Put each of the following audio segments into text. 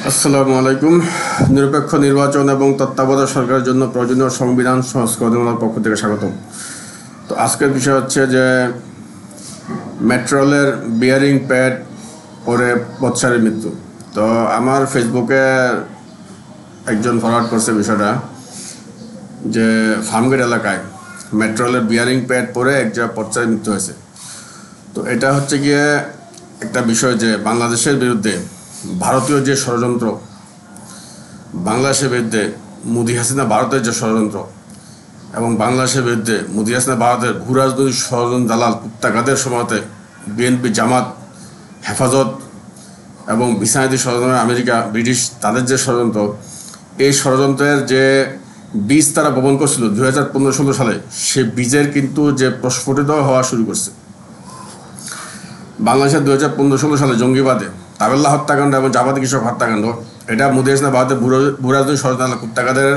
আসসালামু আলাইকুম। নিরপেক্ষ নির্বাচন এবং তত্ত্বাবধায়ক সরকারের জন্য প্রয়োজনীয় সংবিধান সংস্করণের পক্ষ থেকে স্বাগতম। তো আজকের বিষয় হচ্ছে যে মেট্রোলের বিয়ারিং প্যাড পরে বৎসারের মৃত্যু। তো আমার ফেসবুকে একজন ফরওয়ার্ড করছে বিষয়টা যে ফার্মগেট এলাকায় মেট্রোলের বিয়ারিং প্যাড পরে একজন বৎসারের মৃত্যু হয়েছে। তো এটা হচ্ছে গিয়ে একটা বিষয় যে বাংলাদেশের বিরুদ্ধে ভারতীয় যে ষড়যন্ত্র, বাংলাদেশের বিরুদ্ধে মোদি হাসিনা ভারতের যে ষড়যন্ত্র এবং বাংলাদেশের বিরুদ্ধে মোদি হাসিনা ভারতের ভূ রাজনৈতিক ষড়যন্ত্র দালাল কুত্তাঘাতের সময়তে বিএনপি, জামাত, হেফাজত এবং বিছানাদি ষড়যন্ত্র আমেরিকা, ব্রিটিশ তাদের যে ষড়যন্ত্র, এই ষড়যন্ত্রের যে বীজ তারা বপন করছিল 2015-16 সালে, সে বীজের কিন্তু যে প্রস্ফুটিত হওয়া শুরু করছে। বাংলাদেশের 2015-16 সালে জঙ্গিবাদে তাবেল্লা হত্যাকাণ্ড এবং জামাতি কৃষক হত্যাকাণ্ড, এটা মোদি হাসিনা ভারতের ভূ রাজনৈতিক ষড়যন্ত্র কুত্তাঘাতের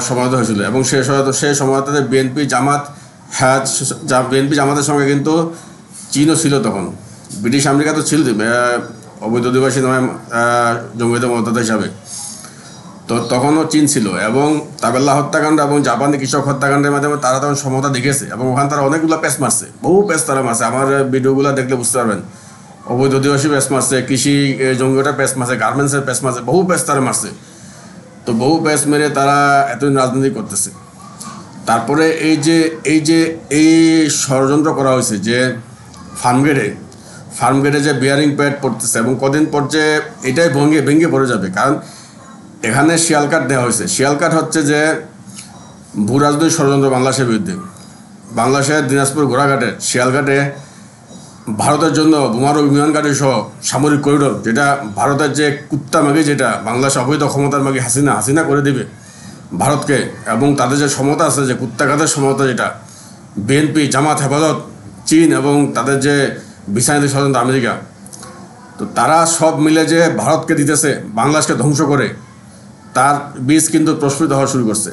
সময়তে হয়েছিল। এবং সেই সময়টাতে বিএনপি, জামাত, বিএনপি জামাতের সঙ্গে কিন্তু চীনও ছিল। তখন ব্রিটিশ আমেরিকা তো ছিল অবৈধ অধিবাসী নামে জঙ্গিদের মদত হিসাবে, তো তখনও চীন ছিল। এবং তাবেল্লা হত্যাকাণ্ড এবং জাপানি কৃষক হত্যাকাণ্ডের মাধ্যমে তারা তখন সমতা দেখেছে এবং ওখানে তারা অনেকগুলো প্যাচ মারছে, বহু প্যাচ তারা মারছে। আমার ভিডিওগুলো দেখলে বুঝতে পারবেন। অবৈধ অধিবাসী প্যাচ মারছে, কৃষি জঙ্গিটা প্যাচ মারছে, গার্মেন্টসের প্যাচ মারছে, বহু প্যাচ তারা মারছে। তো বহু প্যাচ মেরে তারা এতদিন রাজনীতি করতেছে। তারপরে এই ষড়যন্ত্র করা হয়েছে যে ফার্মগেটে যে বিয়ারিং প্যাড পড়তেছে এবং কদিন পর যে এটাই ভেঙে পড়ে যাবে। কারণ এখানে শিয়াল কাঠ দেওয়া হয়েছে। শিয়াল কাঠ হচ্ছে যে ভূ রাজনৈতিক ষড়যন্ত্র বাংলাদেশের বিরুদ্ধে। বাংলাদেশের দিনাজপুর ঘোড়াঘাটে শিয়ালঘাটে ভারতের জন্য বোমারু বিমান ঘাটি সহ সামরিক করিডোর, যেটা ভারতের যে কুত্তা মাগি, যেটা বাংলাদেশ অবৈধ ক্ষমতার মাগি হাসিনা করে দিবে ভারতকে, এবং তাদের যে সমতা আছে, যে কুত্তাঘাতের সমতা, যেটা বিএনপি, জামাত, হেফাজত, চীন এবং তাদের যে বিছানাদি ষড়যন্ত্র আমেরিকা, তো তারা সব মিলে যে ভারতকে দিতেছে বাংলাদেশকে ধ্বংস করে, তার বীজ কিন্তু প্রস্ফুটিত হওয়া শুরু করছে।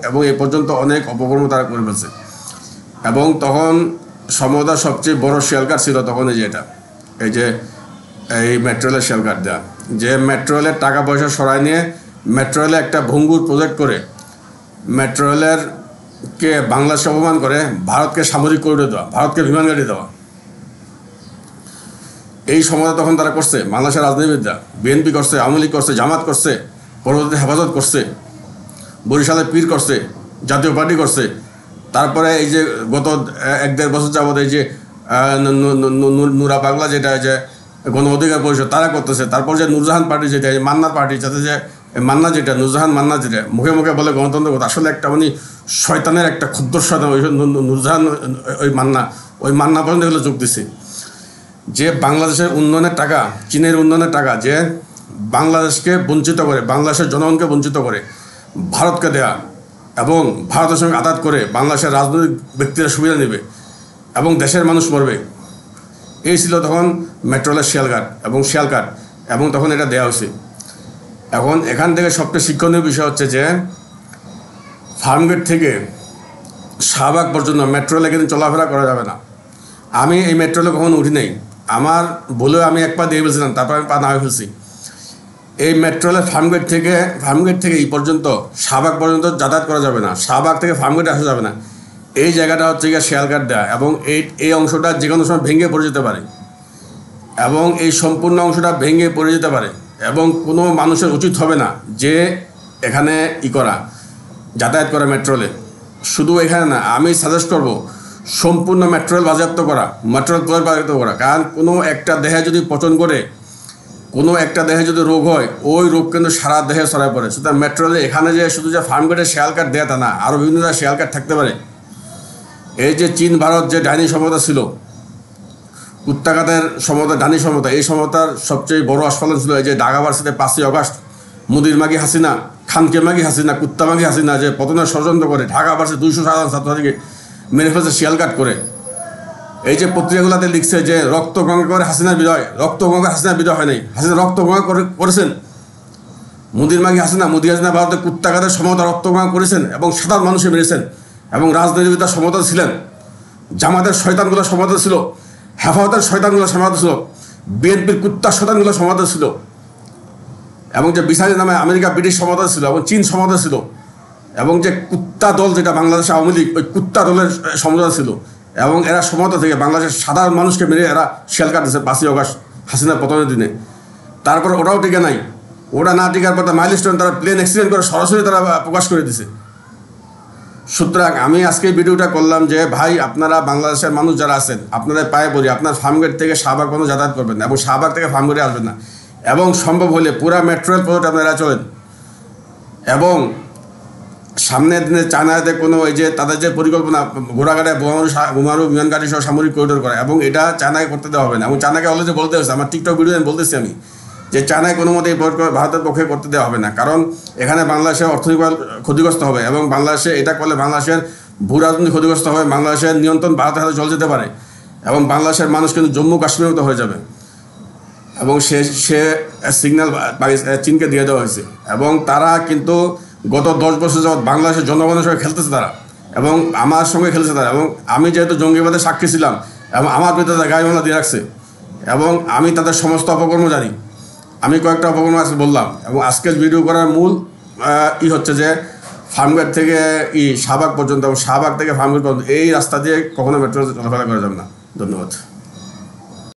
এবং এই পর্যন্ত অনেক অপকর্ম তারা করে ফেলছে। এবং তখন সমতার সবচেয়ে বড় শিয়ালকাঠ ছিল তখন এই মেট্রোলের শিয়ালকাঠ দেওয়া, যে মেট্রোলের টাকা পয়সা সরাই নিয়ে মেট্রোলে একটা ভঙ্গুর প্রজেক্ট করে মেট্রোলেরকে বাংলাদেশে অপমান করে ভারতকে সামরিক করিডোর দেওয়া, ভারতকে বিমান গাড়ি দেওয়া, এই সমতা তখন তারা করছে। বাংলাদেশের রাজনীতিবিদরা, বিএনপি করছে, আওয়ামী লীগ করছে, জামাত করছে, পরবর্তীতে হেফাজত করছে, বরিশালের পীর করছে, জাতীয় পার্টি করছে। তারপরে এই যে গত 1-1.5 বছর যাবত এই যে নুরা পাগলা, যেটা যে গণ অধিকার পরিষদ, তারা করতেছে। তারপর যে নুরজাহান পার্টি, যেটা মান্নার পার্টি, যাতে যে নুরজাহান মান্না, যেটা মুখে মুখে বলে গণতন্ত্র কথা, আসলে একটা শয়তানের একটা ক্ষুদ্র শয়তান। ওই নুরজাহান, ওই মান্না পর্যন্ত এগুলো যোগ দিছে। যে বাংলাদেশের উন্নয়নের টাকা, চীনের উন্নয়নের টাকা যে বাংলাদেশকে বঞ্চিত করে, বাংলাদেশের জনগণকে বঞ্চিত করে ভারতকে দেয়া এবং ভারতের সঙ্গে আঘাত করে বাংলাদেশের রাজনৈতিক ব্যক্তিরা সুবিধা নেবে এবং দেশের মানুষ মরবে, এই ছিল তখন মেট্রোলের শিয়ালকাঠ এবং তখন এটা দেওয়া হয়েছে। এখন এখান থেকে সবচেয়ে শিক্ষণীয় বিষয় হচ্ছে যে ফার্মগেট থেকে শাহবাগ পর্যন্ত মেট্রোলে কিন্তু চলাফেরা করা যাবে না। আমি এই মেট্রোলে কখনো উঠি নাই, আমার বলেও আমি এক পা দিয়ে ফেলছিলাম, তারপর আমি পা না হয়ে ফেলছি। এই মেট্রোলের ফার্মগেট থেকে এই পর্যন্ত শাহবাগ পর্যন্ত যাতায়াত করা যাবে না, শাহবাগ থেকে ফার্মগেটে আসা যাবে না। এই জায়গাটা হচ্ছে গিয়ে শিয়ালকাঠ দেওয়া এবং এই অংশটা যে কোনো সময় ভেঙে পড়ে যেতে পারে এবং এই সম্পূর্ণ অংশটা ভেঙে পড়ে যেতে পারে এবং কোনো মানুষের উচিত হবে না যে এখানে যাতায়াত করা মেট্রোলে। শুধু এখানে না, আমি সাজেস্ট করব সম্পূর্ণ মেট্রোল বাজেয়াপ্ত করা, কারণ কোনো একটা দেহে যদি পচন করে, কোনো একটা দেহে যদি রোগ হয়, ওই রোগ কিন্তু সারা দেহে ছড়ায় পড়ে। সুতরাং মেট্রোলে এখানে যে শুধু যে ফার্মগেটে শিয়ালকাঠ দেয়া তা না, আরও বিভিন্ন জায়গায় শিয়ালকাঠ থাকতে পারে। এই যে চীন ভারত যে ডাইনি সমতা ছিল, কুত্তাঘাতের সমতা, ডাইনি সমতা, এই সমতার সবচেয়ে বড় আস্ফালন ছিল এই যে ঢাকা ভার্সিটিতে 5ই আগস্ট মোদির মাগি হাসিনা, খানকে মাগি হাসিনা, কুত্তা মাগি হাসিনা যে পতনের ষড়যন্ত্র করে ঢাকা ভার্সিটি 200 সাধারণ ছাত্রছাত্রীকে মেরে ফেলছে শিয়ালকাঠ করে। এই যে পত্রিকাগুলোতে লিখছে যে রক্ত গঙ্গা করে হাসিনার বিজয়, হাসিনার বিজয় হয় নাই, হাসিনা রক্ত গঙ্গা করেছেন। মোদির মাগি হাসিনা, ভারতের কুত্তাঘাতের সমতা রক্ত গঙ্গা করেছেন এবং সাধারণ মানুষে মেরেছেন এবং রাজনীতিবিদরা সমতা ছিলেন। জামাতের শয়তানগুলো সমতা ছিল, হেফাজতের শয়তানগুলো সমতা ছিল, বিএনপির কুত্তার শয়তানগুলো সমতা ছিল। এবং যে বিসাইজ নামে আমেরিকা ব্রিটিশ সমতা ছিল এবং চীন সমতা ছিল, এবং যে কুত্তা দল যেটা বাংলাদেশ আওয়ামী লীগ, ওই কুত্তা দলের সমতা ছিল, এবং এরা সমতা থেকে বাংলাদেশের সাধারণ মানুষকে মেরে এরা শেল কাটতেছে 5ই আগস্ট হাসিনার পতনের দিনে। তারপর ওটাও টিকে নাই, ওটা না টিকার পর মাইলস্টোন তারা প্লেন অ্যাক্সিডেন্ট করে সরাসরি তারা প্রকাশ করে দিছে। সুতরাং আমি আজকে ভিডিওটা করলাম যে ভাই, আপনারা বাংলাদেশের মানুষ যারা আছেন, আপনাদের পায়ে পড়ি, আপনার ফার্মগেট থেকে শাহবাগ পর্যন্ত যাতায়াত করবেন না এবং শাহবাগ থেকে ফার্মগেটে আসবেন না, এবং সম্ভব হলে পুরা মেট্রো রেল পথে আপনারা চলেন। এবং সামনের দিনে চায়নাতে কোনো ওই যে তাদের যে পরিকল্পনা ঘোড়াঘাটে বোমারু বিমান ঘাঁটি সহ সামরিক করিডোর করা, এবং এটা চায়নাকে করতে দেওয়া হবে না। এবং চায়নাকে অলরেডি বলতে হচ্ছে, আমার টিকটক ভিডিও বলতেছি আমি, যে চায়নায় কোনো মতেই ভারতের পক্ষে করতে দেওয়া হবে না, কারণ এখানে বাংলাদেশের অর্থনৈতিক ক্ষতিগ্রস্ত হবে, এবং বাংলাদেশে এটা করলে বাংলাদেশের ভূ রাজনীতি ক্ষতিগ্রস্ত হবে, বাংলাদেশের নিয়ন্ত্রণ ভারতের হাতে চলে যেতে পারে, এবং বাংলাদেশের মানুষ কিন্তু জম্মু কাশ্মীরের মতো হয়ে যাবে। এবং সে সিগন্যাল চীনকে দিয়ে দেওয়া হয়েছে, এবং তারা কিন্তু গত 10 বছর যাবৎ বাংলাদেশের জনগণের সঙ্গে খেলতেছে তারা, এবং আমার সঙ্গে খেলছে তারা। এবং আমি যেহেতু জঙ্গিবাদের সাক্ষী ছিলাম, এবং আমার বিরুদ্ধে তারা গায়ে মামলা দিয়ে রাখছে, এবং আমি তাদের সমস্ত অপকর্ম জানি। আমি কয়েকটা অপকর্ম আজকে বললাম, এবং আজকের ভিডিও করার মূল হচ্ছে যে ফার্মগেট থেকে শাহবাগ পর্যন্ত, এবং শাহবাগ থেকে ফার্মগেট পর্যন্ত এই রাস্তা দিয়ে কখনো মেট্রো চলাফেরা করা যাবে না। ধন্যবাদ।